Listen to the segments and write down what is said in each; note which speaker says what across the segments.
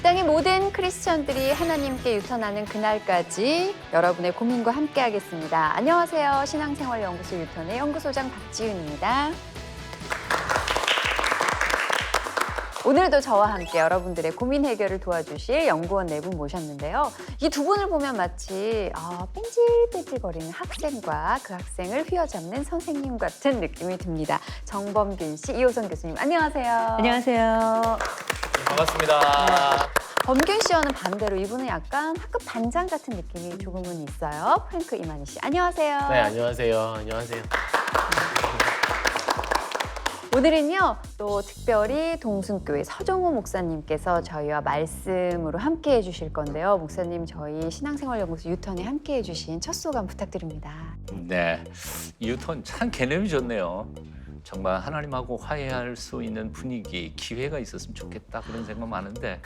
Speaker 1: 땅의 모든 크리스천들이 하나님께 유턴하는 그날까지 여러분의 고민과 함께하겠습니다. 안녕하세요. 신앙생활연구소 유턴의 연구소장 박지윤입니다. 오늘도 저와 함께 여러분들의 고민 해결을 도와주실 연구원 네 분 모셨는데요. 이 두 분을 보면 마치 뺀질뺀질거리는 학생과 그 학생을 휘어잡는 선생님 같은 느낌이 듭니다. 정범균 씨, 이호선 교수님, 안녕하세요.
Speaker 2: 안녕하세요.
Speaker 3: 반갑습니다.
Speaker 1: 범균 씨와는 반대로 이분은 약간 학급 반장 같은 느낌이 조금은 있어요. 프랭크 이만희 씨, 안녕하세요.
Speaker 3: 네, 안녕하세요. 안녕하세요.
Speaker 1: 오늘은요, 또 특별히 동순교회 서정호 목사님께서 저희와 말씀으로 함께해 주실 건데요. 목사님, 저희 신앙생활연구소 유턴에 함께해 주신 첫 소감 부탁드립니다.
Speaker 2: 네, 유턴 참 개념이 좋네요. 정말 하나님하고 화해할 수 있는 분위기, 기회가 있었으면 좋겠다 그런 생각 많은데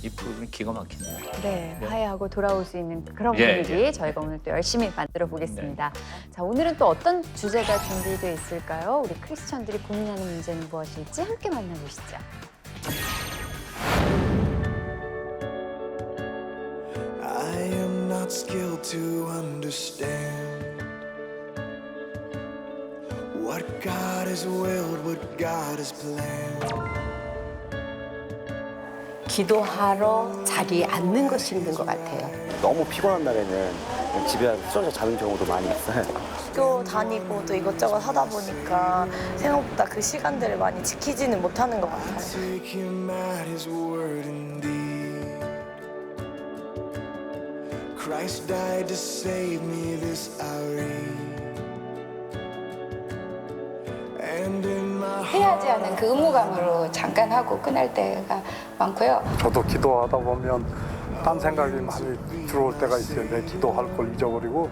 Speaker 2: 이 프로그램 기가 막히네요.
Speaker 1: 네, 화해하고 돌아올 수 있는 그런
Speaker 2: 예,
Speaker 1: 분위기 저희가 오늘 또 열심히 만들어 보겠습니다. 자, 오늘은 또 어떤 주제가 준비되어 있을까요? 우리 크리스천들이 고민하는 문제는 무엇일지 함께 만나보시죠.
Speaker 4: I am not skilled to understand what God has willed, what God has planned.
Speaker 5: 기도하러 자리에 앉는 것이 힘든 것 같아요.
Speaker 6: 너무 피곤한 날에는 집에 와서 쓰러져 자는 경우도 많이 있어요.
Speaker 7: 학교 다니고 또 이것저것 하다 보니까 생각보다 그 시간들을 많이 지키지는 못하는 것 같아요.
Speaker 4: Take him at his word indeed. Christ died to save me, this I read. And in my
Speaker 8: 해야지 하는 그 의무감으로 잠깐 하고 끝날 때가 많고요.
Speaker 9: 저도 기도하다 보면 딴 생각이 많이 들어올 때가 있어요. 내 기도할 걸 잊어버리고.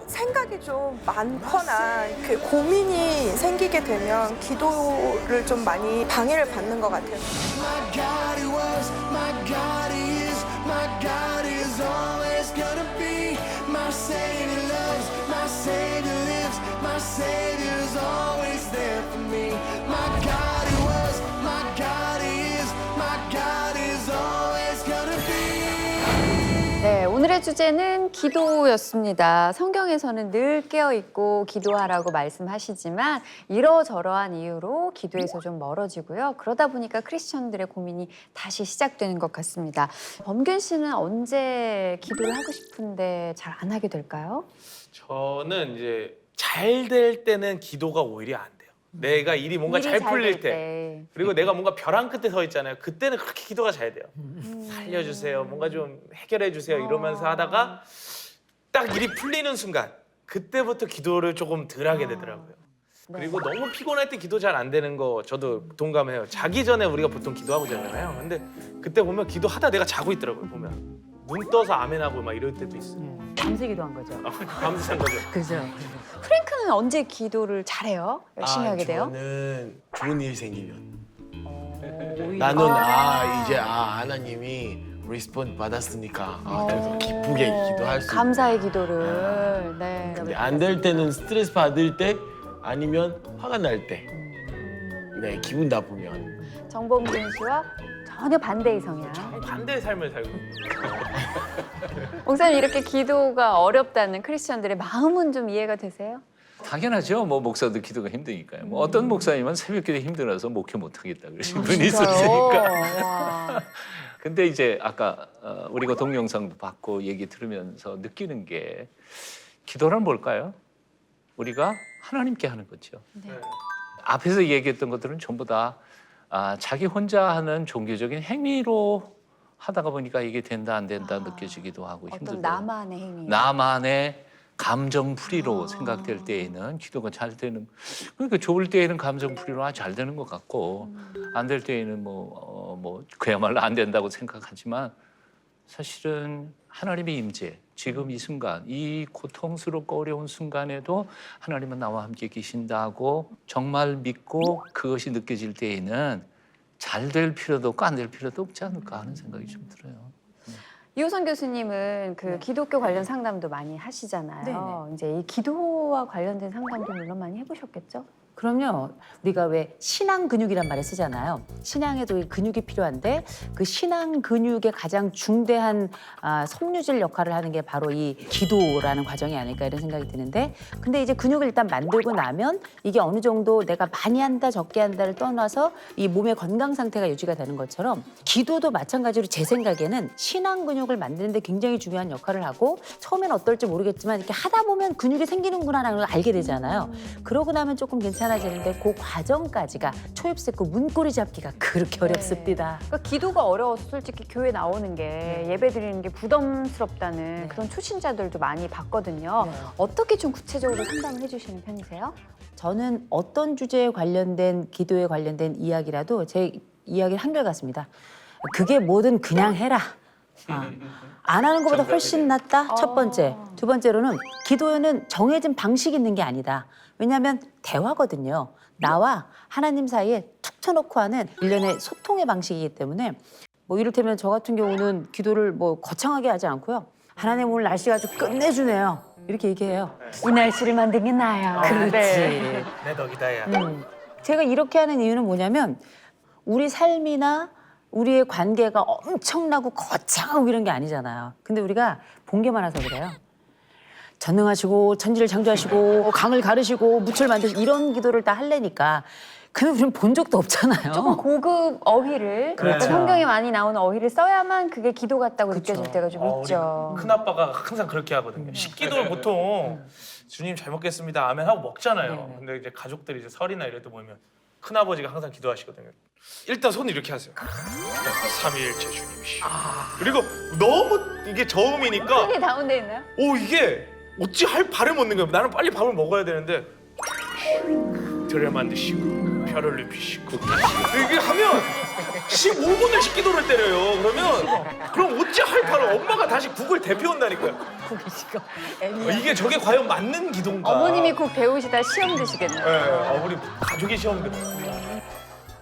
Speaker 10: 생각이 좀 많거나 그 고민이 생기게 되면 기도를 좀 많이 방해를 받는 것 같아요.
Speaker 4: My God, He was, my God, He is, my God is always gonna be. My Savior loves, my Savior lives, my Savior's always there for me. My God, He was, my God, He is, my God is always gonna be.
Speaker 1: 네, 오늘의 주제는 기도였습니다. 성경에서는 늘 깨어있고 기도하라고 말씀하시지만 이러저러한 이유로 기도에서 좀 멀어지고요. 그러다 보니까 크리스천들의 고민이 다시 시작되는 것 같습니다. 범균 씨는 언제 기도를 하고 싶은데 잘 안 하게 될까요?
Speaker 3: 저는 이제 잘 될 때는 기도가 오히려 안 돼요. 내가 일이 뭔가
Speaker 1: 일이
Speaker 3: 잘
Speaker 1: 잘
Speaker 3: 풀릴
Speaker 1: 될
Speaker 3: 때. 그리고 내가 뭔가 벼랑 끝에 서 있잖아요. 그때는 그렇게 기도가 잘 돼요. 살려주세요. 뭔가 좀 해결해 주세요. 이러면서 하다가 딱 일이 풀리는 순간 그때부터 기도를 조금 덜 하게 되더라고요. 그리고 너무 피곤할 때 기도 잘 안 되는 거 저도 동감해요. 자기 전에 우리가 보통 기도하고 자잖아요. 근데 그때 보면 기도하다 내가 자고 있더라고요. 보면 눈 떠서 아멘하고 막 이럴 때도 있어요.
Speaker 2: 밤새 기도한 거죠.
Speaker 3: 감사한 거죠.
Speaker 2: 그죠.
Speaker 1: 프랭크는 언제 기도를 잘해요? 열심히 하게 돼요?
Speaker 11: 저는 좋은 일 생기면. 나는 이제 하나님이 리스폰드 받았으니까 그래서 기쁘게 기도할 수 있고.
Speaker 1: 감사의 기도를. 네.
Speaker 11: 근데 안 될 때는 스트레스 받을 때 아니면 화가 날 때. 네, 기분 나쁘면.
Speaker 1: 정범균 씨와 전혀 반대의 성향.
Speaker 3: 반대의 삶을 살고
Speaker 1: 목사님, 이렇게 기도가 어렵다는 크리스천들의 마음은 좀 이해가 되세요?
Speaker 2: 당연하죠. 뭐 목사도 기도가 힘드니까요. 뭐 어떤 목사님은 새벽기도 힘들어서 목회 못하겠다 그러신 분이
Speaker 1: 진짜요?
Speaker 2: 있었으니까.
Speaker 1: 와.
Speaker 2: 근데 이제 아까 우리가 동영상도 받고 얘기 들으면서 느끼는 게 기도란 뭘까요? 우리가 하나님께 하는 거죠.
Speaker 1: 네.
Speaker 2: 앞에서 얘기했던 것들은 전부 다 자기 혼자 하는 종교적인 행위로 하다가 보니까 이게 된다 안 된다 느껴지기도 하고
Speaker 1: 어떤
Speaker 2: 힘들고
Speaker 1: 나만의 행위.
Speaker 2: 나만의 감정풀이로 생각될 때에는 기도가 잘 되는, 그러니까 좋을 때에는 감정풀이로 잘 되는 것 같고 안 될 때에는 그야말로 안 된다고 생각하지만 사실은 하나님의 임재, 지금 이 순간, 이 고통스럽고 어려운 순간에도 하나님은 나와 함께 계신다고 정말 믿고 그것이 느껴질 때에는 잘 될 필요도 없고 안 될 필요도 없지 않을까 하는 생각이 좀 들어요.
Speaker 1: 이호선 교수님은 그 기독교 관련 상담도 많이 하시잖아요.
Speaker 8: 네네.
Speaker 1: 이제 이 기도와 관련된 상담도 물론 많이 해보셨겠죠?
Speaker 12: 그럼요. 우리가 왜 신앙 근육이란 말을 쓰잖아요. 신앙에도 이 근육이 필요한데 그 신앙 근육의 가장 중대한 섬유질 역할을 하는 게 바로 이 기도라는 과정이 아닐까 이런 생각이 드는데 근데 이제 근육을 일단 만들고 나면 이게 어느 정도 내가 많이 한다 적게 한다를 떠나서 이 몸의 건강 상태가 유지가 되는 것처럼 기도도 마찬가지로 제 생각에는 신앙 근육을 만드는 데 굉장히 중요한 역할을 하고 처음엔 어떨지 모르겠지만 이렇게 하다 보면 근육이 생기는구나라는 걸 알게 되잖아요. 그러고 나면 조금 괜찮아지는데 그 과정까지가 초입새고 문고리 잡기가 그렇게 어렵습니다.
Speaker 1: 그러니까 기도가 어려워서 솔직히 교회 나오는 게 예배 드리는 게 부담스럽다는 그런 초신자들도 많이 봤거든요. 어떻게 좀 구체적으로 상담을 해주시는 편이세요?
Speaker 12: 저는 어떤 주제에 관련된 기도에 관련된 이야기라도 제 이야기는 한결같습니다. 그게 뭐든 그냥 해라. 안 하는 것보다 훨씬 낫다. 첫 번째. 두 번째로는 기도에는 정해진 방식이 있는 게 아니다. 왜냐하면 대화거든요. 나와 하나님 사이에 툭 쳐놓고 하는 일련의 소통의 방식이기 때문에 뭐 이를테면 저 같은 경우는 기도를 뭐 거창하게 하지 않고요. 하나님 오늘 날씨가 아주 끝내주네요. 이렇게 얘기해요.
Speaker 1: 이 날씨를 만든 게 나야.
Speaker 12: 그렇지.
Speaker 3: 내 덕이다 야.
Speaker 12: 제가 이렇게 하는 이유는 뭐냐면 우리 삶이나 우리의 관계가 엄청나고 거창하고 이런 게 아니잖아요. 근데 우리가 본 게 많아서 그래요. 전능하시고 천지를 창조하시고 강을 가르시고 무철 만드시고 이런 기도를 다 하려니까 근데 우리는 본 적도 없잖아요.
Speaker 1: 조금 고급 어휘를
Speaker 3: 그렇죠.
Speaker 1: 성경에 많이 나오는 어휘를 써야만 그게 기도 같다고 느껴질 때가 좀 있죠.
Speaker 3: 큰 아빠가 항상 그렇게 하거든요. 식기도 보통 주님 잘 먹겠습니다. 아멘 하고 먹잖아요. 근데 이제 가족들이 이제 설이나 이럴 때 모이면 큰 아버지가 항상 기도하시거든요. 일단 손 이렇게 하세요. 삼위일체 주님이시. 그리고 너무 이게 저음이니까
Speaker 1: 손이 다운돼 있나요?
Speaker 3: 오 이게 어찌 할 발음 없는 거예요. 나는 빨리 밥을 먹어야 되는데 들을 만드시고 별을 입히시고 이게 하면 15분을 기도를 때려요. 그럼 어찌 할 발음 엄마가 다시 국을 대표 온다니까요. 이게 저게 과연 맞는 기도인가?
Speaker 1: 어머님이 국 배우시다 시험 드시겠네요.
Speaker 3: 네, 우리 가족이 시험 들.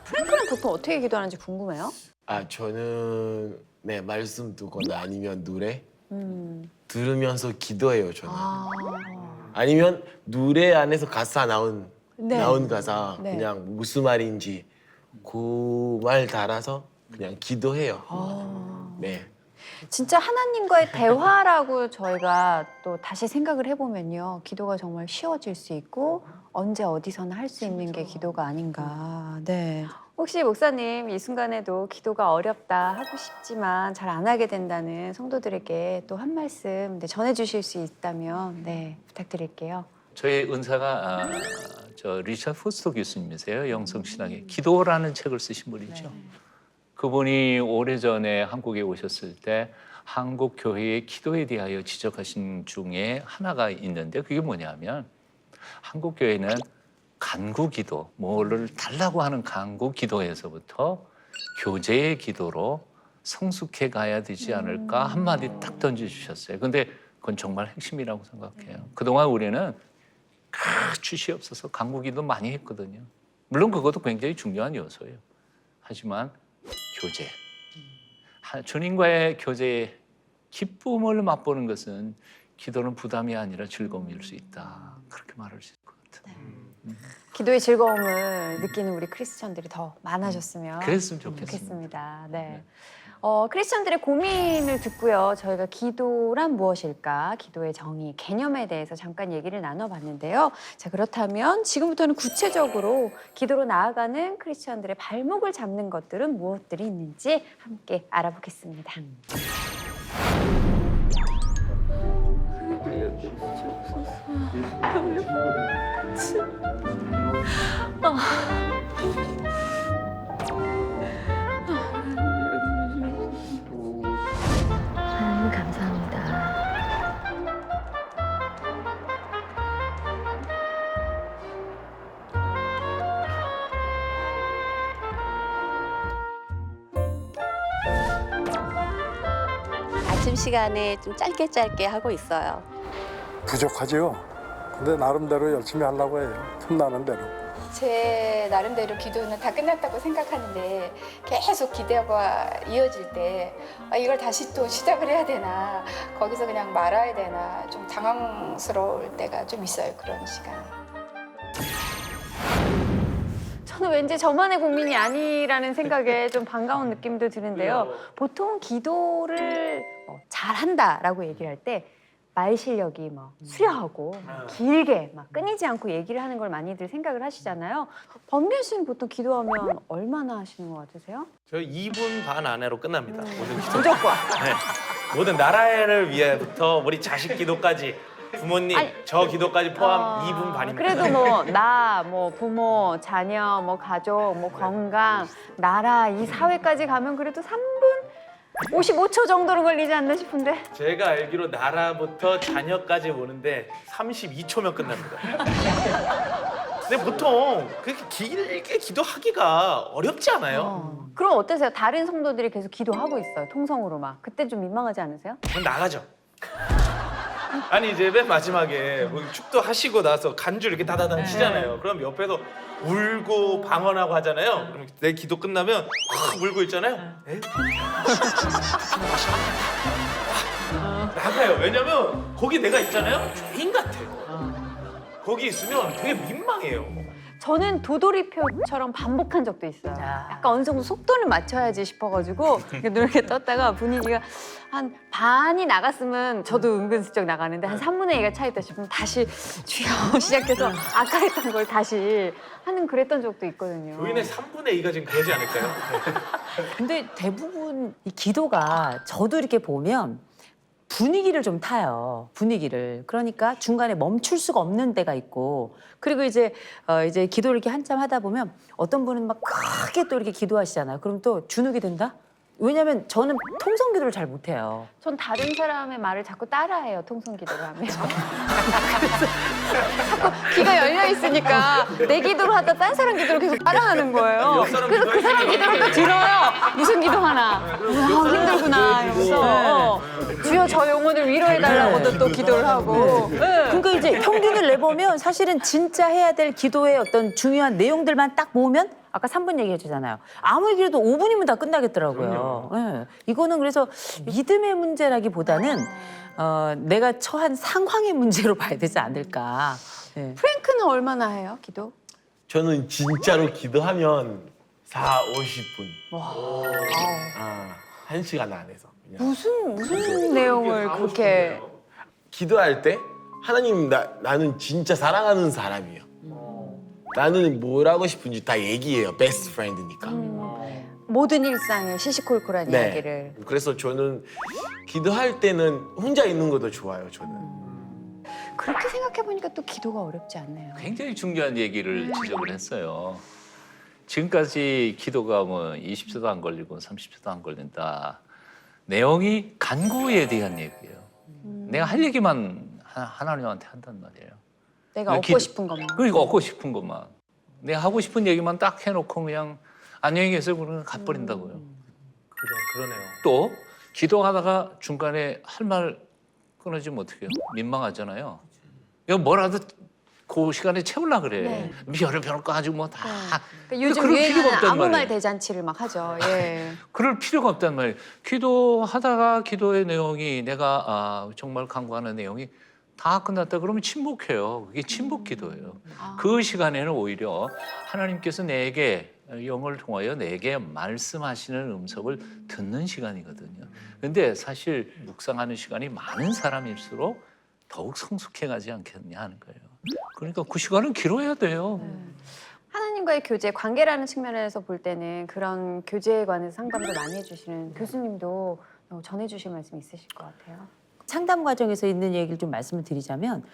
Speaker 1: 프랭크는 보통 어떻게 기도하는지 궁금해요.
Speaker 11: 저는 네 말씀 듣거나 아니면 노래 들으면서 기도해요 저는. 아니면 노래 안에서 가사 나온 가사 그냥 무슨 말인지 그 말 따라서 그냥 기도해요. 네.
Speaker 1: 진짜 하나님과의 대화라고 저희가 또 다시 생각을 해보면요. 기도가 정말 쉬워질 수 있고 언제 어디서나 할 수 있는 게 기도가 아닌가. 네. 혹시 목사님 이 순간에도 기도가 어렵다 하고 싶지만 잘 안 하게 된다는 성도들에게 또 한 말씀 전해주실 수 있다면 부탁드릴게요.
Speaker 2: 저희 은사가 저 리차드 포스터 교수님이세요. 영성신학의 기도라는 책을 쓰신 분이죠. 그분이 오래전에 한국에 오셨을 때 한국 교회의 기도에 대하여 지적하신 중에 하나가 있는데 그게 뭐냐면 한국 교회는 간구 기도, 뭐를 달라고 하는 간구 기도에서부터 교제의 기도로 성숙해 가야 되지 않을까 한마디 딱 던져주셨어요. 근데 그건 정말 핵심이라고 생각해요. 그동안 우리는 주시옵소서 간구 기도 많이 했거든요. 물론 그것도 굉장히 중요한 요소예요. 하지만 교제, 주님과의 교제의 기쁨을 맛보는 것은 기도는 부담이 아니라 즐거움일 수 있다. 그렇게 말할 수 있을 것 같아요.
Speaker 1: 기도의 즐거움을 느끼는 우리 크리스천들이 더 많아졌으면
Speaker 2: 그랬으면 좋겠습니다.
Speaker 1: 좋겠습니다. 네. 크리스천들의 고민을 듣고요. 저희가 기도란 무엇일까? 기도의 정의, 개념에 대해서 잠깐 얘기를 나눠봤는데요. 자, 그렇다면 지금부터는 구체적으로 기도로 나아가는 크리스천들의 발목을 잡는 것들은 무엇들이 있는지 함께 알아보겠습니다. 감사합니다.
Speaker 5: 아침 시간에 좀 짧게 하고 있어요.
Speaker 9: 부족하죠. 근데 나름대로 열심히 하려고 해요. 틈나는 대로.
Speaker 8: 제 나름대로 기도는 다 끝났다고 생각하는데 계속 기대가 이어질 때 이걸 다시 또 시작을 해야 되나 거기서 그냥 말아야 되나 좀 당황스러울 때가 좀 있어요. 그런 시간.
Speaker 1: 저는 왠지 저만의 고민이 아니라는 생각에 좀 반가운 느낌도 드는데요. 보통 기도를 잘한다라고 얘기를 할 때 말 실력이 뭐 수려하고 길게 막 끊이지 않고 얘기를 하는 걸 많이들 생각을 하시잖아요. 범균 씨는 보통 기도하면 얼마나 하시는 것 같으세요?
Speaker 3: 저 2분 반 안으로 끝납니다. 모든 기도.
Speaker 1: 무조건.
Speaker 3: 네. 모든 나라를 위해부터 우리 자식 기도까지 부모님
Speaker 1: 아니,
Speaker 3: 저 기도까지 포함 2분 반입니다.
Speaker 1: 그래도 뭐 나, 뭐 부모, 자녀, 뭐 가족, 뭐 건강, 나라, 이 사회까지 가면 그래도 3분 55초 정도는 걸리지 않나 싶은데.
Speaker 3: 제가 알기로 나라부터 자녀까지 오는데 32초면 끝납니다. 근데 보통 그렇게 길게 기도하기가 어렵지 않아요?
Speaker 1: 그럼 어떠세요? 다른 성도들이 계속 기도하고 있어요. 통성으로 막. 그때 좀 민망하지 않으세요?
Speaker 3: 그럼 나가죠. 아니 이제 맨 마지막에 뭐 축도 하시고 나서 간주 이렇게 다다당 치잖아요. 그럼 옆에서 울고 방언하고 하잖아요. 그럼 내 기도 끝나면 확 울고 있잖아요. 에? 나가요. 왜냐면 거기 내가 있잖아요. 죄인 같아요. 거기 있으면 되게 민망해요.
Speaker 1: 저는 도돌이표처럼 반복한 적도 있어요. 약간 어느 정도 속도를 맞춰야지 싶어가지고 이렇게 떴다가 분위기가 한 반이 나갔으면 저도 은근슬쩍 나가는데 한 3분의 2가 차있다 싶으면 다시 주여 시작해서 아까 했던 걸 다시 하는 그랬던 적도 있거든요.
Speaker 3: 교인의 3분의 2가 지금 그러지 않을까요?
Speaker 12: 근데 대부분 이 기도가 저도 이렇게 보면 분위기를 좀 타요. 분위기를. 그러니까 중간에 멈출 수가 없는 때가 있고, 그리고 이제 기도를 이렇게 한참 하다 보면 어떤 분은 막 크게 또 이렇게 기도하시잖아요. 그럼 또 주눅이 든다? 왜냐면 저는 통성 기도를 잘 못해요.
Speaker 1: 전 다른 사람의 말을 자꾸 따라해요. 통성 기도를 하면. 자꾸 귀가 열려 있으니까 내 기도를 하다 딴 사람 기도를 계속 따라하는 거예요. 그래서 그 사람 기도를 또 들어요. 무슨 기도하나. 힘들구나. 이러면서 주여 저 영혼을 위로해달라고도 또 기도를 하고.
Speaker 12: 그러니까 이제 평균을 내보면 사실은 진짜 해야 될 기도의 어떤 중요한 내용들만 딱 모으면 아까 3분 얘기해 주잖아요. 아무리 길어도 5분이면 다 끝나겠더라고요. 예. 이거는 그래서 믿음의 문제라기보다는 내가 처한 상황의 문제로 봐야 되지 않을까. 예.
Speaker 1: 프랭크는 얼마나 해요, 기도?
Speaker 11: 저는 진짜로 기도하면 4, 50분. 아, 1시간 안에서. 그냥.
Speaker 1: 무슨 내용을 그렇게.
Speaker 11: 기도할 때 하나님 나는 진짜 사랑하는 사람이에요. 나는 뭘 하고 싶은지 다 얘기해요. 베스트 프렌드니까.
Speaker 1: 모든 일상의 시시콜콜한
Speaker 11: 네.
Speaker 1: 이야기를.
Speaker 11: 그래서 저는 기도할 때는 혼자 있는 것도 좋아요. 저는.
Speaker 1: 그렇게 생각해보니까 또 기도가 어렵지 않네요.
Speaker 2: 굉장히 중요한 얘기를 지적을 했어요. 지금까지 기도가 뭐 20초도 안 걸리고 30초도 안 걸린다. 내용이 간구에 대한 얘기예요. 내가 할 얘기만 하나님한테 한단 말이에요.
Speaker 1: 내가 얻고 싶은 것만.
Speaker 2: 그러니까 얻고 싶은 것만. 내가 하고 싶은 얘기만 딱 해놓고 그냥 안녕히 계세요 그러면 가버린다고요.
Speaker 3: 그죠, 그러네요.
Speaker 2: 또 기도하다가 중간에 할 말 끊어지면 어떡해요? 민망하잖아요. 이거 뭐라도 그 시간에 채우려고 그래.
Speaker 1: 네.
Speaker 2: 별의별 거 가지고 뭐 다.
Speaker 1: 그러니까 요즘
Speaker 2: 그럴 필요가
Speaker 1: 유행하는
Speaker 2: 없단
Speaker 1: 아무 말
Speaker 2: 말이에요.
Speaker 1: 대잔치를 막 하죠. 예.
Speaker 2: 그럴 필요가 없단 말이에요. 기도하다가 기도의 내용이 내가 정말 간구하는 내용이 다 끝났다 그러면 침묵해요. 그게 침묵 기도예요. 그 시간에는 오히려 하나님께서 내게 영을 통하여 내게 말씀하시는 음성을 듣는 시간이거든요. 근데 사실 묵상하는 시간이 많은 사람일수록 더욱 성숙해가지 않겠냐 하는 거예요. 그러니까 그 시간은 길어야 돼요.
Speaker 1: 하나님과의 교제, 관계라는 측면에서 볼 때는 그런 교제에 관해서 상담도 많이 해주시는 교수님도 전해주실 말씀 있으실 것 같아요.
Speaker 12: 상담 과정에서 있는 얘기를 좀 말씀을 드리자면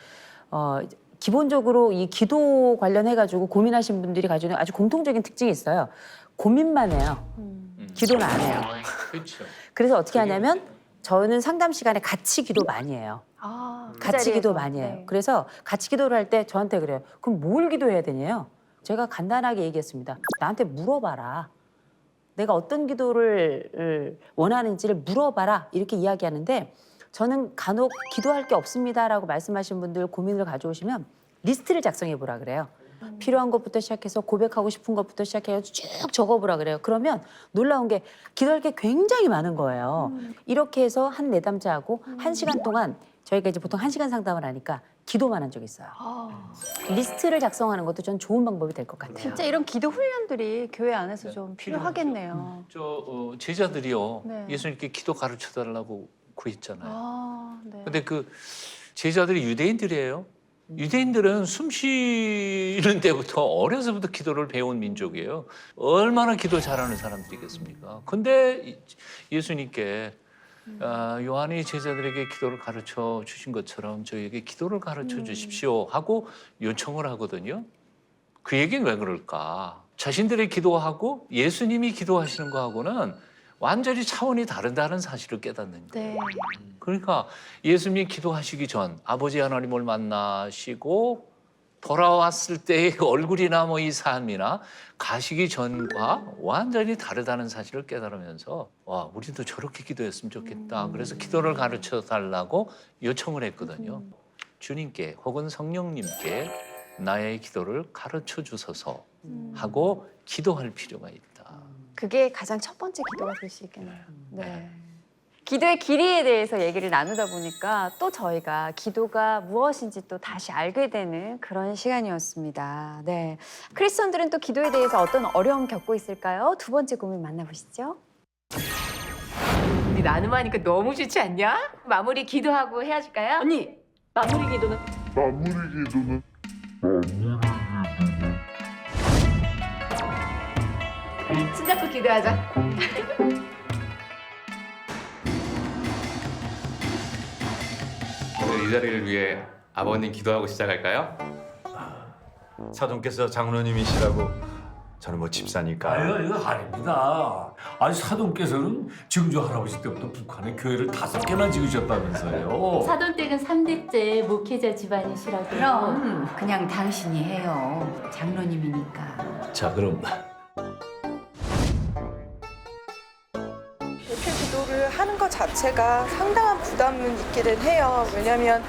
Speaker 12: 기본적으로 이 기도 관련해가지고 고민하신 분들이 가지고 있는 아주 공통적인 특징이 있어요. 고민만 해요. 기도는 안 해요.
Speaker 2: 그렇죠.
Speaker 12: 그래서 어떻게 하냐면 저는 상담 시간에 같이 기도 많이 해요.
Speaker 1: 그
Speaker 12: 같이
Speaker 1: 자리에서.
Speaker 12: 기도 많이 해요.
Speaker 1: 네.
Speaker 12: 그래서 같이 기도를 할 때 저한테 그래요. 그럼 뭘 기도해야 되냐요? 제가 간단하게 얘기했습니다. 나한테 물어봐라. 내가 어떤 기도를 원하는지를 물어봐라. 이렇게 이야기하는데 저는 간혹 기도할 게 없습니다라고 말씀하신 분들 고민을 가져오시면 리스트를 작성해 보라 그래요. 필요한 것부터 시작해서 고백하고 싶은 것부터 시작해서 쭉 적어보라 그래요. 그러면 놀라운 게 기도할 게 굉장히 많은 거예요. 이렇게 해서 한 내담자 하고 1시간 동안 저희가 이제 보통 1시간 상담을 하니까 기도만 한 적이 있어요. 리스트를 작성하는 것도 전 좋은 방법이 될 것 같아요.
Speaker 1: 진짜 이런 기도 훈련들이 교회 안에서 좀 필요하겠네요.
Speaker 2: 제자들이요.
Speaker 1: 네.
Speaker 2: 예수님께 기도 가르쳐 달라고 구했잖아요.
Speaker 1: 아, 네.
Speaker 2: 근데 그 제자들이 유대인들이에요. 유대인들은 숨 쉬는 때부터 어려서부터 기도를 배운 민족이에요. 얼마나 기도 잘하는 사람들이겠습니까? 근데 예수님께 요한이 제자들에게 기도를 가르쳐 주신 것처럼 저희에게 기도를 가르쳐 주십시오 하고 요청을 하거든요. 그 얘기는 왜 그럴까? 자신들의 기도하고 예수님이 기도하시는 거하고는 완전히 차원이 다르다는 사실을 깨닫는 거예요.
Speaker 1: 네.
Speaker 2: 그러니까 예수님이 기도하시기 전 아버지 하나님을 만나시고 돌아왔을 때의 얼굴이나 뭐 이 삶이나 가시기 전과 완전히 다르다는 사실을 깨달으면서 와, 우리도 저렇게 기도했으면 좋겠다. 그래서 기도를 가르쳐 달라고 요청을 했거든요. 주님께 혹은 성령님께 나의 기도를 가르쳐 주소서 하고 기도할 필요가 있다.
Speaker 1: 그게 가장 첫 번째 기도가 될 수 있겠네요. 네. 기도의 길이에 대해서 얘기를 나누다 보니까 또 저희가 기도가 무엇인지 또 다시 알게 되는 그런 시간이었습니다. 네. 크리스천들은 또 기도에 대해서 어떤 어려움 겪고 있을까요? 두 번째 고민 만나보시죠.
Speaker 13: 우리 나눔하니까 너무 좋지 않냐? 마무리 기도하고 헤어질까요?
Speaker 12: 언니, 마무리 기도는
Speaker 13: 손잡고 기도하자.
Speaker 14: 오늘 이 자리를 위해 아버님 기도하고 시작할까요?
Speaker 15: 사돈께서 장로님이시라고 저는 뭐 집사니까.
Speaker 16: 이거 아닙니다. 아니 사돈께서는 증조 할아버지 때부터 북한에 교회를 5개나 지으셨다면서요.
Speaker 13: 사돈댁은 3대째 목회자 집안이시라고.
Speaker 17: 그럼 그냥 당신이 해요. 장로님이니까.
Speaker 15: 자 그럼
Speaker 10: 대표 기도를 하는 것 자체가 상당한 부담은 있기는 해요. 왜냐하면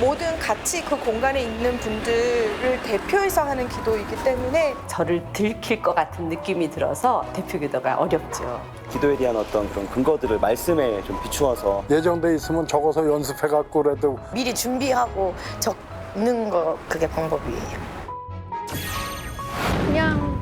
Speaker 10: 모든 같이 그 공간에 있는 분들을 대표해서 하는 기도이기 때문에
Speaker 5: 저를 들킬 것 같은 느낌이 들어서 대표 기도가 어렵죠.
Speaker 6: 기도에 대한 어떤 그런 근거들을 말씀에 좀 비추어서
Speaker 9: 예정돼 있으면 적어서 연습해 갖고라도
Speaker 7: 미리 준비하고 적는 거 그게 방법이에요.
Speaker 1: 그냥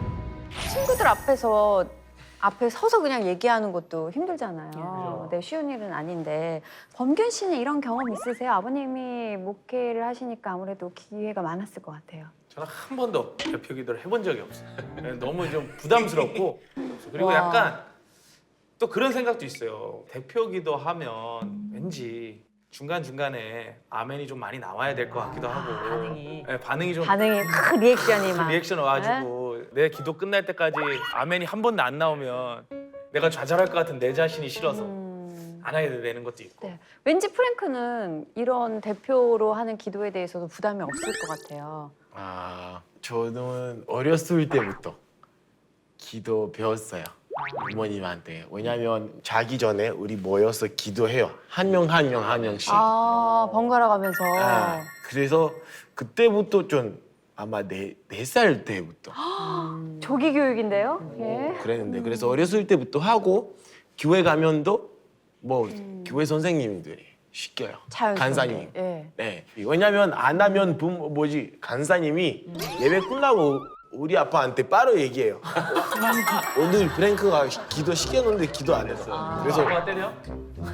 Speaker 1: 친구들 앞에 서서 그냥 얘기하는 것도 힘들잖아요. 네, 쉬운 일은 아닌데 범균 씨는 이런 경험 있으세요? 아버님이 목회를 하시니까 아무래도 기회가 많았을 것 같아요.
Speaker 3: 저는 한 번도 대표 기도를 해본 적이 없어요. 너무 좀 부담스럽고 그리고
Speaker 1: 와.
Speaker 3: 약간 또 그런 생각도 있어요. 대표 기도하면 왠지 중간중간에 아멘이 좀 많이 나와야 될 것 같기도 하고 반응이 좀
Speaker 1: 큰 리액션이 막.
Speaker 3: 리액션 와가지고 내 기도 끝날 때까지 아멘이 한 번도 안 나오면 내가 좌절할 것 같은 내 자신이 싫어서 안 하게 되는 것도 있고.
Speaker 1: 네. 왠지 프랭크는 이런 대표로 하는 기도에 대해서도 부담이 없을 것 같아요.
Speaker 11: 저는 어렸을 때부터 기도 배웠어요. 부모님한테. 왜냐면 자기 전에 우리 모여서 기도해요. 한 명씩.
Speaker 1: 번갈아 가면서.
Speaker 11: 그래서 그때부터 좀 아마 4살 때부터
Speaker 1: 조기 교육인데요? 예.
Speaker 11: 그랬는데 그래서 어렸을 때부터 하고 교회 가면도 뭐 교회 선생님들이 시켜요. 간사님.
Speaker 1: 예.
Speaker 11: 네. 왜냐면 안 하면 간사님이 예배 끝나고 우리 아빠한테 바로 얘기해요. 오늘 프랭크가 기도 시켰는데 기도 안 했어. 그래서
Speaker 3: 아빠가 때려?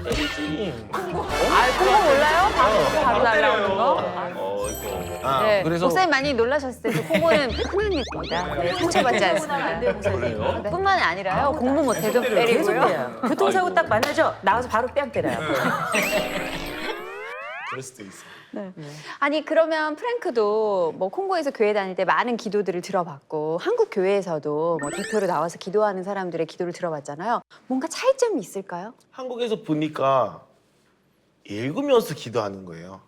Speaker 11: 때리지.
Speaker 1: 그거 몰라요? 바로 날라오는 거? 네.
Speaker 11: 그래서
Speaker 1: 목사님 많이 놀라셨을 때 콩고는 하나님입니다. 네, 상처받지 않습니다.
Speaker 12: 그래요?
Speaker 1: 뿐만 아니라요. 공부 못해도
Speaker 12: 계속
Speaker 1: 때리고요.
Speaker 12: 때려요. 교통사고 딱 만나죠? 나가서 바로 뺨 때려요.
Speaker 11: 그럴 수도 있어.
Speaker 1: 네. 아니 그러면 프랭크도 뭐 콩고에서 교회 다닐 때 많은 기도들을 들어봤고 한국 교회에서도 뭐 대표로 나와서 기도하는 사람들의 기도를 들어봤잖아요. 뭔가 차이점이 있을까요?
Speaker 11: 한국에서 보니까 읽으면서 기도하는 거예요.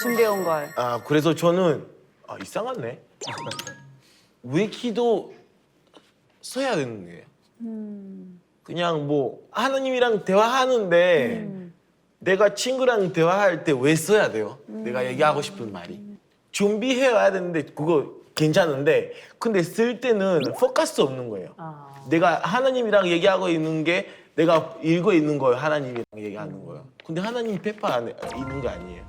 Speaker 1: 준비해온 걸.
Speaker 11: 그래서 저는 이상하네. 왜 기도 써야 되는 거예요? 그냥 뭐 하나님이랑 대화하는데 내가 친구랑 대화할 때 왜 써야 돼요? 내가 얘기하고 싶은 말이. 준비해야 되는데 그거 괜찮은데 근데 쓸 때는 포커스 없는 거예요. 내가 하나님이랑 얘기하고 있는 게 내가 읽고 있는 거예요. 하나님이랑 얘기하는 거예요. 근데 하나님이 페퍼 안에 있는 게 아니에요.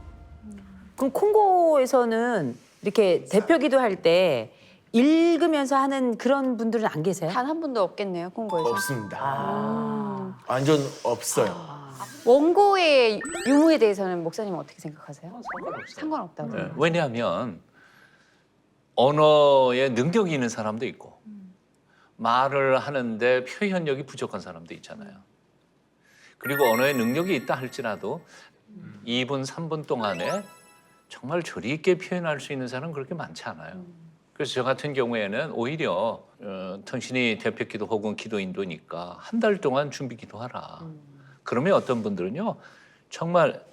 Speaker 12: 그럼 콩고에서는 이렇게 대표 기도할 때 읽으면서 하는 그런 분들은 안 계세요?
Speaker 1: 단 한 분도 없겠네요, 콩고에서.
Speaker 11: 없습니다. 완전 없어요.
Speaker 1: 원고의 유무에 대해서는 목사님은 어떻게 생각하세요? 상관없다고.
Speaker 2: 네, 왜냐하면 언어에 능력이 있는 사람도 있고 말을 하는데 표현력이 부족한 사람도 있잖아요. 그리고 언어에 능력이 있다 할지라도 2분, 3분 동안에 정말 조리 있게 표현할 수 있는 사람은 그렇게 많지 않아요. 그래서 저 같은 경우에는 오히려 당신이 대표 기도 혹은 기도 인도니까 한 달 동안 준비 기도하라. 그러면 어떤 분들은요, 정말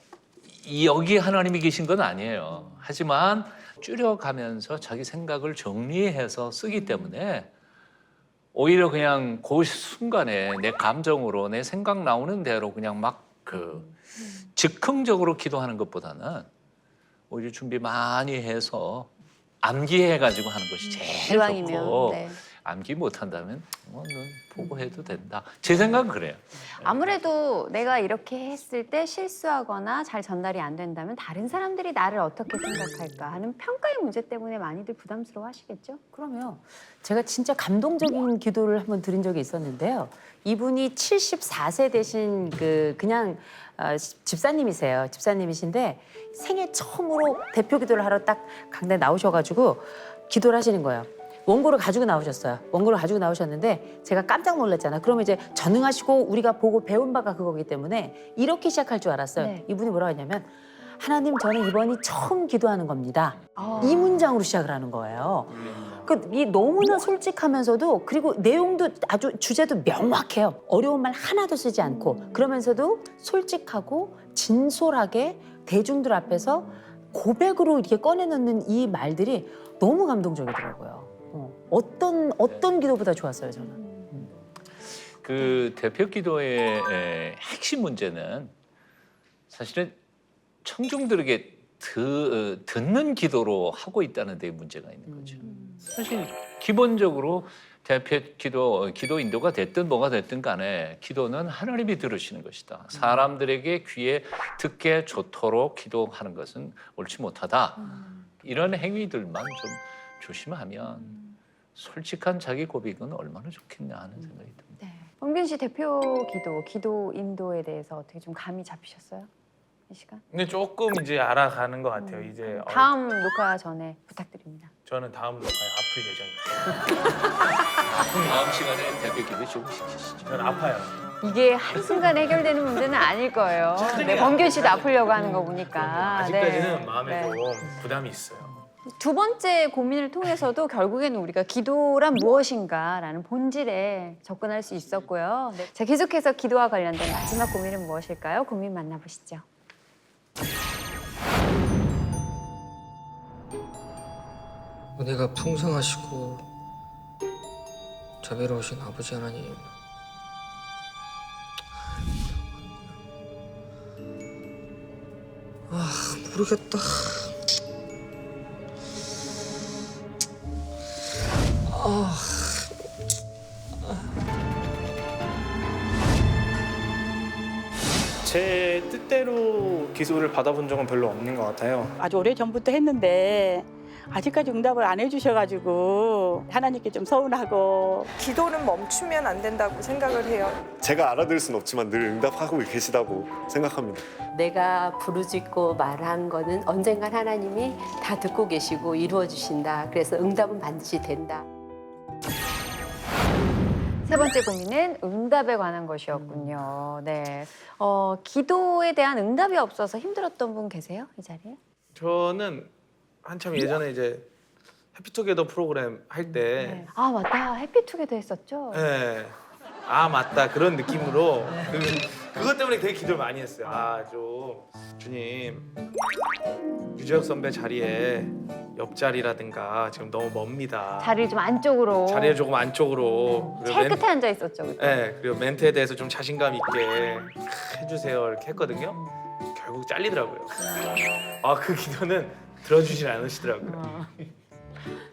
Speaker 2: 여기 하나님이 계신 건 아니에요. 하지만 줄여가면서 자기 생각을 정리해서 쓰기 때문에 오히려 그냥 그 순간에 내 감정으로 내 생각 나오는 대로 그냥 막 즉흥적으로 기도하는 것보다는 오히려 준비 많이 해서 암기해가지고 하는 것이 제일
Speaker 1: 이왕이면,
Speaker 2: 좋고
Speaker 1: 네.
Speaker 2: 암기 못한다면 뭐 보고 해도 된다. 제 생각은 그래요.
Speaker 1: 아무래도 내가 이렇게 했을 때 실수하거나 잘 전달이 안 된다면 다른 사람들이 나를 어떻게 생각할까 하는 평가의 문제 때문에 많이들 부담스러워 하시겠죠?
Speaker 12: 그럼요. 제가 진짜 감동적인 기도를 한번 드린 적이 있었는데요. 이분이 74세 되신 그냥 집사님이세요. 집사님이신데 생애 처음으로 대표 기도를 하러 딱 강단에 나오셔가지고 기도를 하시는 거예요. 원고를 가지고 나오셨어요. 원고를 가지고 나오셨는데 제가 깜짝 놀랐잖아요. 그러면 이제 전능하시고 우리가 보고 배운 바가 그거기 때문에 이렇게 시작할 줄 알았어요.
Speaker 1: 네.
Speaker 12: 이분이 뭐라고 했냐면 하나님 저는 이번이 처음 기도하는 겁니다. 이 문장으로 시작을 하는 거예요. 이 너무나 솔직하면서도 그리고 내용도 아주 주제도 명확해요. 어려운 말 하나도 쓰지 않고 그러면서도 솔직하고 진솔하게 대중들 앞에서 고백으로 이렇게 꺼내놓는 이 말들이 너무 감동적이더라고요. 어떤 기도보다 좋았어요, 저는.
Speaker 2: 그 대표 기도의 핵심 문제는 사실은 청중들에게 듣는 기도로 하고 있다는 데 문제가 있는 거죠. 사실 기본적으로 대표 기도 인도가 됐든 뭐가 됐든 간에 기도는 하나님이 들으시는 것이다. 사람들에게 귀에 듣게 좋도록 기도하는 것은 옳지 못하다. 이런 행위들만 좀 조심하면 솔직한 자기 고백은 얼마나 좋겠냐 하는 생각이 듭니다.
Speaker 1: 범균 씨 대표 기도 인도에 대해서 어떻게 좀 감이 잡히셨어요? 이 시간?
Speaker 3: 근데 조금 이제 알아가는 것 같아요. 이제
Speaker 1: 다음 녹화 전에 부탁드립니다.
Speaker 3: 저는 다음 녹화에 아플 예정입니다.
Speaker 2: 다음 시간에 대표 기도 좀 시키시죠.
Speaker 3: 저는 아파요.
Speaker 1: 이게 한순간에 해결되는 문제는 아닐 거예요. 네, 범균 씨도 아프려고 하는 거 보니까.
Speaker 3: 아직까지는
Speaker 1: 네.
Speaker 3: 마음에
Speaker 1: 네.
Speaker 3: 좀 부담이 있어요.
Speaker 1: 두 번째 고민을 통해서도 결국에는 우리가 기도란 무엇인가라는 본질에 접근할 수 있었고요. 네. 자, 계속해서 기도와 관련된 마지막 고민은 무엇일까요? 고민 만나보시죠.
Speaker 18: 은혜가 풍성하시고 자비로우신 아버지 하나님, 모르겠다.
Speaker 19: 제 뜻대로 기도를 받아본 적은 별로 없는 것 같아요.
Speaker 20: 아주 오래전부터 했는데 아직까지 응답을 안 해주셔가지고 하나님께 좀 서운하고.
Speaker 10: 기도는 멈추면 안 된다고 생각을 해요.
Speaker 21: 제가 알아들을 수는 없지만 늘 응답하고 계시다고 생각합니다.
Speaker 5: 내가 부르짖고 말한 거는 언젠간 하나님이 다 듣고 계시고 이루어 주신다. 그래서 응답은 반드시 된다.
Speaker 1: 세 번째 고민은 응답에 관한 것이었군요. 네, 기도에 대한 응답이 없어서 힘들었던 분 계세요? 이 자리에?
Speaker 3: 저는 한참 예전에 이제 해피투게더 프로그램 할 때
Speaker 1: 아 맞다, 해피투게더 했었죠?
Speaker 3: 네. 아 맞다 그런 느낌으로 그것 때문에 되게 기도를 많이 했어요. 좀 주님 유재석 선배 자리에 옆자리라든가 지금 너무 멉니다.
Speaker 1: 자리를 좀 안쪽으로.
Speaker 3: 자리를 조금 안쪽으로.
Speaker 1: 제일 끝에 앉아 있었죠. 그때.
Speaker 3: 네, 그리고 멘트에 대해서 좀 자신감 있게 해주세요 이렇게 했거든요. 결국 잘리더라고요. 그 기도는 들어주질 않으시더라고요.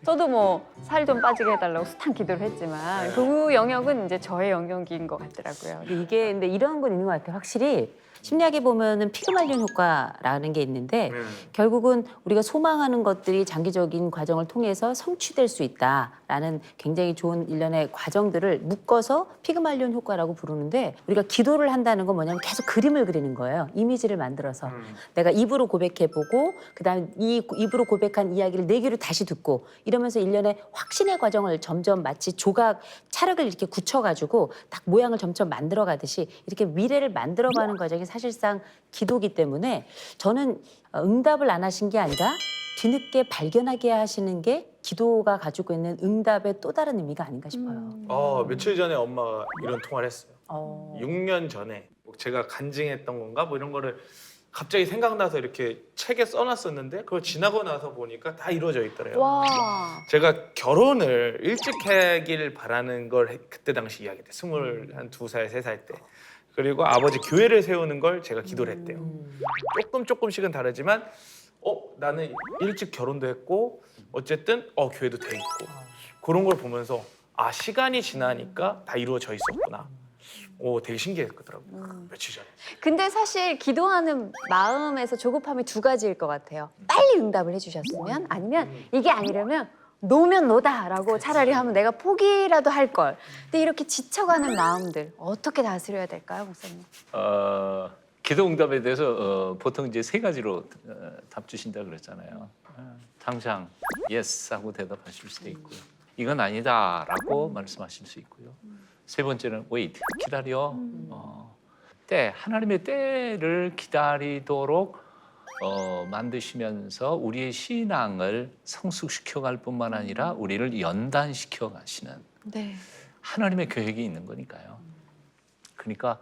Speaker 1: 저도 뭐 살 좀 빠지게 해달라고 숱한 기도를 했지만 그 영역은 이제 저의 영역인 것 같더라고요.
Speaker 12: 이게 근데 이런 건 있는 것 같아요. 확실히 심리학에 보면은 피그말리온 효과라는 게 있는데 결국은 우리가 소망하는 것들이 장기적인 과정을 통해서 성취될 수 있다라는 굉장히 좋은 일련의 과정들을 묶어서 피그말리온 효과라고 부르는데 우리가 기도를 한다는 건 뭐냐면 계속 그림을 그리는 거예요. 이미지를 만들어서 내가 입으로 고백해보고 그다음에 이 입으로 고백한 이야기를 내 귀로 다시 듣고 이러면서 일련의 확신의 과정을 점점 마치 조각 찰흙을 이렇게 굳혀가지고 딱 모양을 점점 만들어가듯이 이렇게 미래를 만들어가는 과정이 사실상 기도기 때문에 저는 응답을 안 하신 게 아니라 뒤늦게 발견하게 하시는 게 기도가 가지고 있는 응답의 또 다른 의미가 아닌가 싶어요.
Speaker 3: 며칠 전에 엄마가 이런 통화를 했어요. 6년 전에 제가 간증했던 건가 뭐 이런 거를 갑자기 생각나서 이렇게 책에 써놨었는데 그걸 지나고 나서 보니까 다 이루어져 있더래요.
Speaker 1: 와.
Speaker 3: 제가 결혼을 일찍 하길 바라는 걸 그때 당시 이야기했대. 22살, 3살 때. 그리고 아버지 교회를 세우는 걸 제가 기도를 했대요. 조금씩은 다르지만 나는 일찍 결혼도 했고 어쨌든 교회도 돼 있고 그런 걸 보면서 시간이 지나니까 다 이루어져 있었구나. 되게 신기했더라고요. 며칠 전에.
Speaker 1: 근데 사실 기도하는 마음에서 조급함이 두 가지일 것 같아요. 빨리 응답을 해주셨으면 아니면 이게 아니려면 노면 노다라고 차라리 하면 내가 포기라도 할 걸. 근데 이렇게 지쳐가는 마음들 어떻게 다스려야 될까요, 목사님?
Speaker 2: 기도 응답에 대해서 보통 이제 세 가지로 답 주신다 그랬잖아요. 당장 yes 하고 대답하실 수도 있고요. 이건 아니다라고 말씀하실 수 있고요. 세 번째는 wait, 기다려. 하나님의 때를 기다리도록 만드시면서 우리의 신앙을 성숙시켜갈 뿐만 아니라 우리를 연단시켜 가시는 하나님의 계획이 있는 거니까요. 그러니까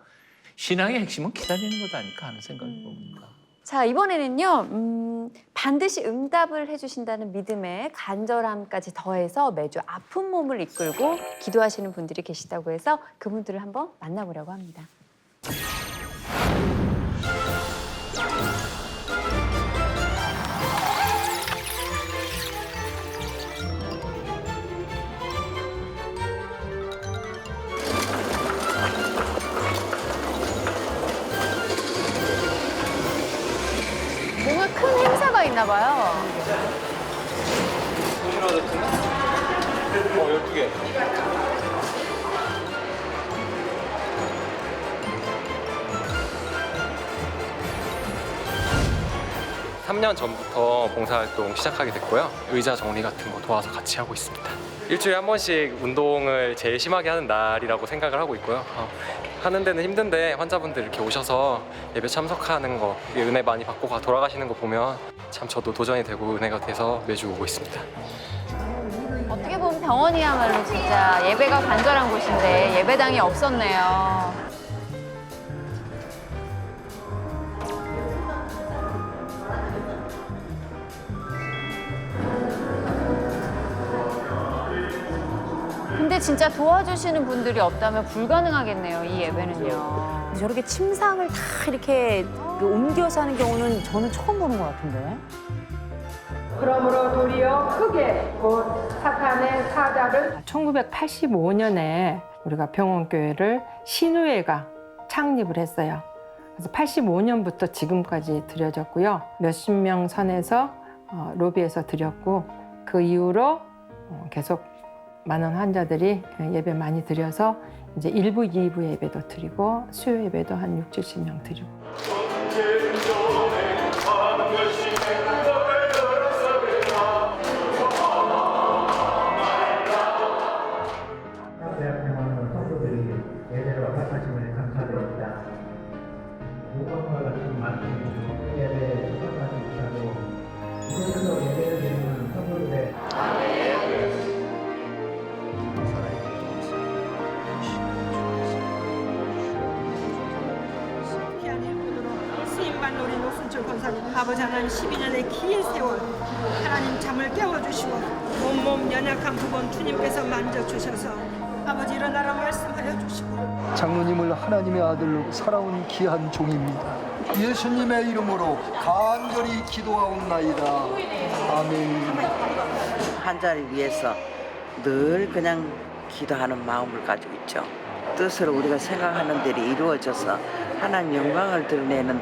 Speaker 2: 신앙의 핵심은 기다리는 것 아닐까 하는 생각이 듭니다.
Speaker 1: 자, 이번에는요. 반드시 응답을 해주신다는 믿음에 간절함까지 더해서 매주 아픈 몸을 이끌고 기도하시는 분들이 계시다고 해서 그분들을 한번 만나보려고 합니다. 뭔가 큰 행사가 있나 봐요.
Speaker 3: 12개.
Speaker 14: 삼 년 전부터 봉사활동 시작하게 됐고요. 의자 정리 같은 거 도와서 같이 하고 있습니다. 일주일에 한 번씩 운동을 제일 심하게 하는 날이라고 생각을 하고 있고요. 하는 데는 힘든데 환자분들 이렇게 오셔서 예배 참석하는 거, 은혜 많이 받고 돌아가시는 거 보면 참 저도 도전이 되고 은혜가 돼서 매주 오고 있습니다.
Speaker 1: 어떻게 보면 병원이야말로 진짜 예배가 간절한 곳인데 예배당이 없었네요. 근데 진짜 도와주시는 분들이 없다면 불가능하겠네요, 이 예배는요.
Speaker 12: 저렇게 침상을 다 이렇게 옮겨서 하는 경우는 저는 처음 보는 것 같은데.
Speaker 4: 그러므로 도리어 크게 곧 사탄의 사자를 1985년에 우리가 병원교회를 신우회가 창립을 했어요. 그래서 85년부터 지금까지 드려졌고요. 몇십 명 선에서 로비에서 드렸고 그 이후로 계속 많은 환자들이 예배 많이 드려서 이제 1부, 2부 예배도 드리고 수요 예배도 한 6, 70명 드리고. 쓰임받는 우리 노순철 권사님, 아버지 하나님 12년의 긴 세월 하나님 잠을 깨워주시고 온몸 연약한 부분 주님께서 만져주셔서 아버지 일어나라 말씀하여 주시고
Speaker 22: 장로님을 하나님의 아들로 살아온 귀한 종입니다.
Speaker 8: 예수님의 이름으로 간절히 기도하옵나이다. 아멘.
Speaker 22: 환자를 위해서 늘 그냥 기도하는 마음을 가지고 있죠. 뜻으로 우리가 생각하는 대로 이루어져서 하나님 영광을 드러내는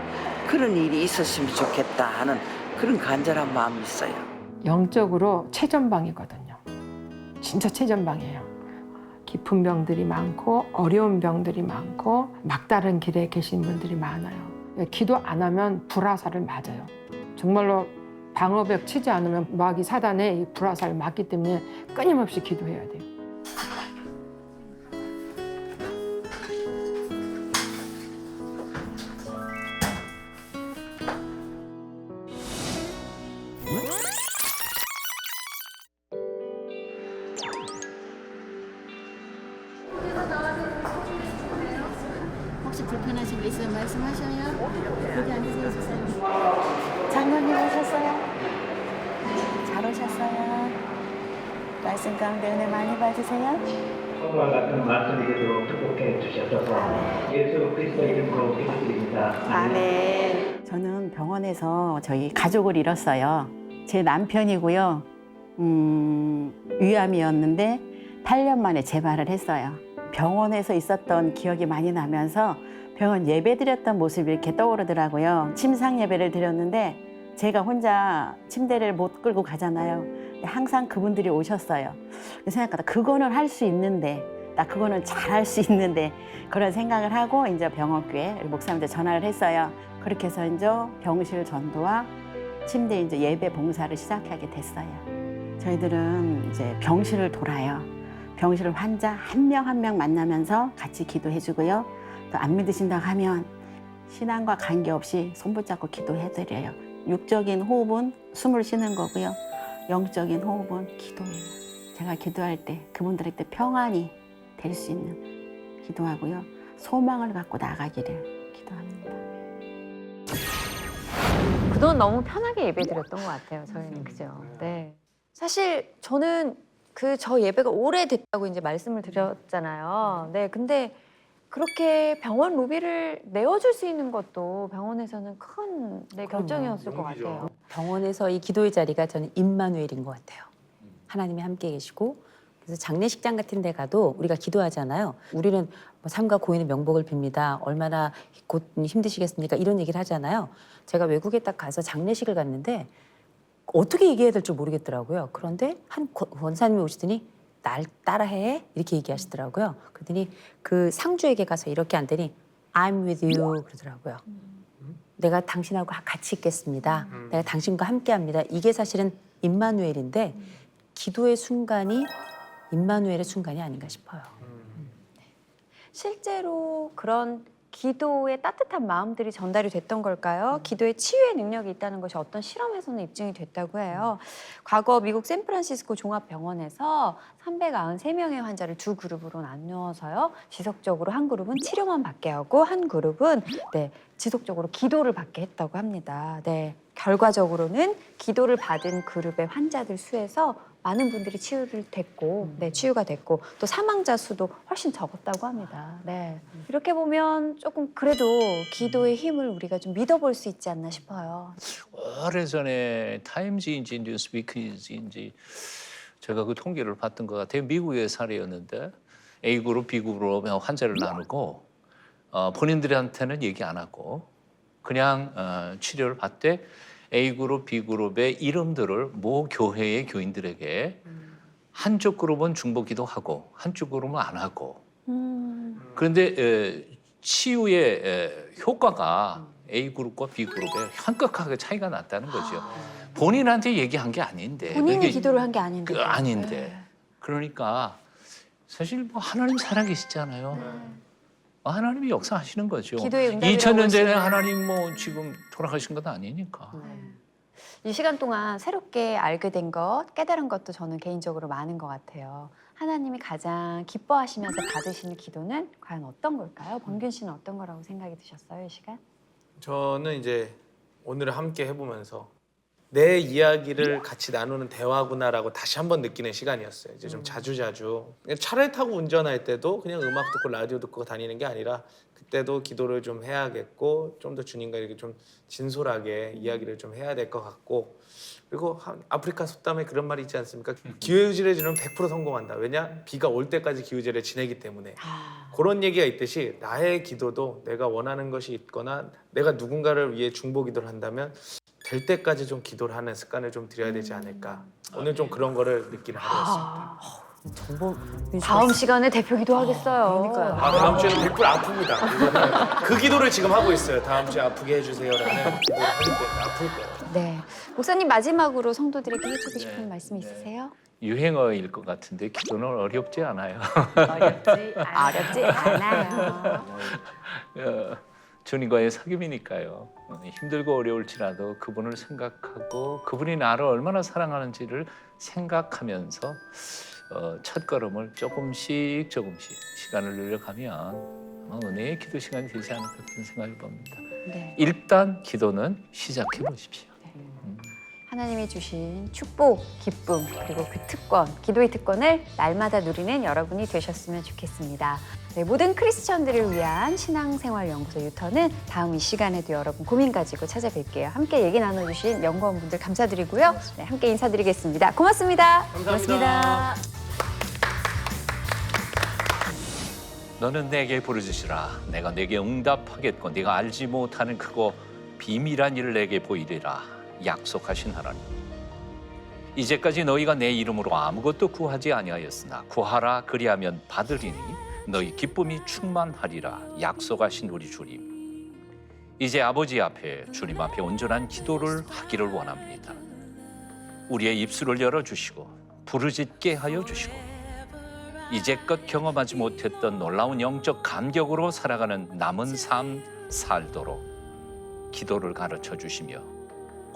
Speaker 22: 그런 일이 있었으면 좋겠다 하는 그런 간절한 마음이 있어요.
Speaker 4: 영적으로 최전방이거든요. 진짜 최전방이에요. 깊은 병들이 많고 어려운 병들이 많고 막다른 길에 계신 분들이 많아요. 기도 안 하면 불화살을 맞아요. 정말로 방어벽 치지 않으면 마귀 사단의 이 불화살을 맞기 때문에 끊임없이 기도해야 돼요.
Speaker 23: 혹시 불편하신 게 있으면 말씀하셔요. 여기 앉으세요, 주세요.
Speaker 7: 장로님 오셨어요? 잘 오셨어요. 말씀 가운데 은혜 많이 받으세요.
Speaker 24: 성과 같은 말씀이 되도록 축복해 주셔서 예수 그리스도 이름으로 기도드립니다.
Speaker 7: 아멘.
Speaker 20: 저는 병원에서 저희 가족을 잃었어요. 제 남편이고요. 위암이었는데 8년 만에 재발을 했어요. 병원에서 있었던 기억이 많이 나면서 병원 예배 드렸던 모습이 이렇게 떠오르더라고요. 침상 예배를 드렸는데 제가 혼자 침대를 못 끌고 가잖아요. 항상 그분들이 오셨어요. 생각하다 그거는 할 수 있는데 나 그거는 잘할 수 있는데 그런 생각을 하고 이제 병원교회 목사님한테 전화를 했어요. 그렇게 해서 이제 병실 전도와 침대 이제 예배 봉사를 시작하게 됐어요. 저희들은 이제 병실을 돌아요. 병실 환자 한 명 한 명 만나면서 같이 기도해주고요. 또 안 믿으신다고 하면 신앙과 관계없이 손붙잡고 기도해드려요. 육적인 호흡은 숨을 쉬는 거고요. 영적인 호흡은 기도예요. 제가 기도할 때 그분들에게 평안이 될 수 있는 기도하고요. 소망을 갖고 나가기를 기도합니다.
Speaker 1: 그동안 너무 편하게 예배드렸던 것 같아요. 저희는 그죠. 네. 사실 저는 저 예배가 오래됐다고 이제 말씀을 드렸잖아요. 네, 근데 그렇게 병원 로비를 내어줄 수 있는 것도 병원에서는 큰 결정이었을 것 같아요.
Speaker 12: 병원에서 이 기도의 자리가 저는 임마누엘인 것 같아요. 하나님이 함께 계시고 그래서 장례식장 같은 데 가도 우리가 기도하잖아요. 우리는 뭐 삶과 고인의 명복을 빕니다. 얼마나 곧 힘드시겠습니까? 이런 얘기를 하잖아요. 제가 외국에 딱 가서 장례식을 갔는데 어떻게 얘기해야 될 줄 모르겠더라고요. 그런데 한 권사님이 오시더니 날 따라해 이렇게 얘기하시더라고요. 그러더니 그 상주에게 가서 이렇게 앉더니 I'm with you 그러더라고요. 내가 당신하고 같이 있겠습니다. 내가 당신과 함께합니다. 이게 사실은 임마누엘인데 기도의 순간이 임마누엘의 순간이 아닌가 싶어요.
Speaker 1: 실제로 그런 기도의 따뜻한 마음들이 전달이 됐던 걸까요? 기도의 치유의 능력이 있다는 것이 어떤 실험에서는 입증이 됐다고 해요. 과거 미국 샌프란시스코 종합병원에서 393명의 환자를 두 그룹으로 나누어서요. 지속적으로 한 그룹은 치료만 받게 하고 한 그룹은 지속적으로 기도를 받게 했다고 합니다. 네, 결과적으로는 기도를 받은 그룹의 환자들 수에서 많은 분들이 치유가 됐고 또 사망자 수도 훨씬 적었다고 합니다. 네. 이렇게 보면 조금 그래도 기도의 힘을 우리가 좀 믿어볼 수 있지 않나 싶어요.
Speaker 2: 오래전에 타임즈인지 뉴스위크인지 제가 그 통계를 봤던 것 같아요. 미국의 사례였는데 A그룹, B그룹으로 환자를 나누고 본인들한테는 얘기 안 하고 그냥 치료를 받되 A그룹, B그룹의 이름들을 모 교회의 교인들에게 한쪽 그룹은 중보기도하고 한쪽 그룹은 안 하고 그런데 치유의 효과가 A그룹과 B그룹에 현격하게 차이가 났다는 거죠. 본인한테 얘기한 게 아닌데
Speaker 1: 본인이 기도를 한 게 아닌데.
Speaker 2: 아닌데. 그러니까 사실 뭐 하나님 살아계시잖아요. 하나님이 역사하시는 거죠. 2000년 전에 하나님 뭐 지금 돌아가신 건 아니니까.
Speaker 1: 이 시간 동안 새롭게 알게 된 것, 깨달은 것도 저는 개인적으로 많은 것 같아요. 하나님이 가장 기뻐하시면서 받으시는 기도는 과연 어떤 걸까요? 범균 씨는 어떤 거라고 생각이 드셨어요, 이 시간?
Speaker 3: 저는 이제 오늘 함께 해보면서 내 이야기를 같이 나누는 대화구나라고 다시 한번 느끼는 시간이었어요. 이제 좀 자주자주 차를 타고 운전할 때도 그냥 음악 듣고 라디오 듣고 다니는 게 아니라 그때도 기도를 좀 해야겠고 좀 더 주님과 이렇게 좀 진솔하게 이야기를 좀 해야 될 것 같고 그리고 아프리카 속담에 그런 말이 있지 않습니까? 기회의지를 지르면 100% 성공한다. 왜냐? 비가 올 때까지 기회의지를 지내기 때문에. 그런 얘기가 있듯이 나의 기도도 내가 원하는 것이 있거나 내가 누군가를 위해 중보기도를 한다면 될 때까지 좀 기도를 하는 습관을 좀 들여야 되지 않을까. 오늘 좀 그런 거를 느끼는 하루였습니다.
Speaker 1: 다음 시간에 대표 기도하겠어요.
Speaker 3: 다음 주에는 100% 아픕니다. 그 기도를 지금 하고 있어요. 다음 주에 아프게 해주세요라는 기도를 하기 때문에 아플 거예요.
Speaker 1: 네. 목사님 마지막으로 성도들에게 해주고 싶은 말씀 있으세요?
Speaker 2: 유행어일 것 같은데 기도는 어렵지 않아요.
Speaker 1: 어렵지 않아요.
Speaker 2: 주님과의 사귐이니까요. 힘들고 어려울지라도 그분을 생각하고 그분이 나를 얼마나 사랑하는지를 생각하면서 첫 걸음을 조금씩 시간을 늘려가면 아마 은혜의 기도 시간이 되지 않을까 그런 생각을 봅니다.
Speaker 1: 네.
Speaker 2: 일단 기도는 시작해 보십시오.
Speaker 1: 하나님이 주신 축복, 기쁨, 그리고 그 특권, 기도의 특권을 날마다 누리는 여러분이 되셨으면 좋겠습니다. 네, 모든 크리스천들을 위한 신앙생활연구소 유턴은 다음 이 시간에도 여러분 고민 가지고 찾아뵐게요. 함께 얘기 나눠주신 연구원분들 감사드리고요. 네, 함께 인사드리겠습니다. 고맙습니다.
Speaker 3: 감사합니다.
Speaker 2: 너는 내게 부르짖으라. 내가 내게 응답하겠고 네가 알지 못하는 크고 비밀한 일을 내게 보이리라. 약속하신 하나님. 이제까지 너희가 내 이름으로 아무것도 구하지 아니하였으나 구하라 그리하면 받으리니 너희 기쁨이 충만하리라. 약속하신 우리 주님. 이제 아버지 앞에 주님 앞에 온전한 기도를 하기를 원합니다. 우리의 입술을 열어주시고 부르짖게 하여 주시고 이제껏 경험하지 못했던 놀라운 영적 감격으로 살아가는 남은 삶 살도록 기도를 가르쳐 주시며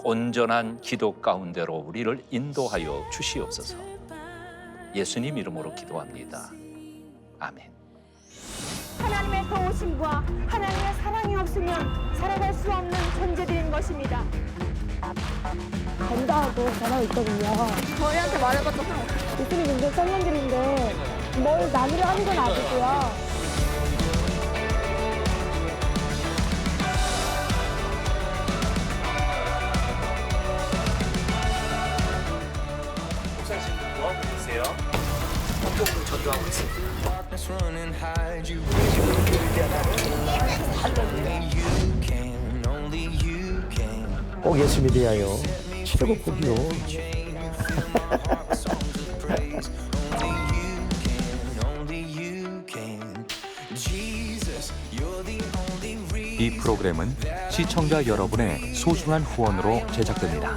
Speaker 2: 온전한 기도 가운데로 우리를 인도하여 주시옵소서. 예수님 이름으로 기도합니다. 아멘.
Speaker 13: 하나님의 도우심과 하나님의 사랑이 없으면 살아갈 수 없는 존재들인 것입니다.
Speaker 15: 된다고 전하고 있거든요.
Speaker 13: 저희한테 말해봤자 소용없어요.
Speaker 15: 예수님 근데 성령들인데 뭘 나누려 하는 건 아니고요.
Speaker 3: 뭐하고 계세요? 한국을 전도하고 있습니다.
Speaker 16: 꼭 예수 믿어야요. 최고 복이요.
Speaker 17: 이 프로그램은 시청자 여러분의 소중한 후원으로 제작됩니다.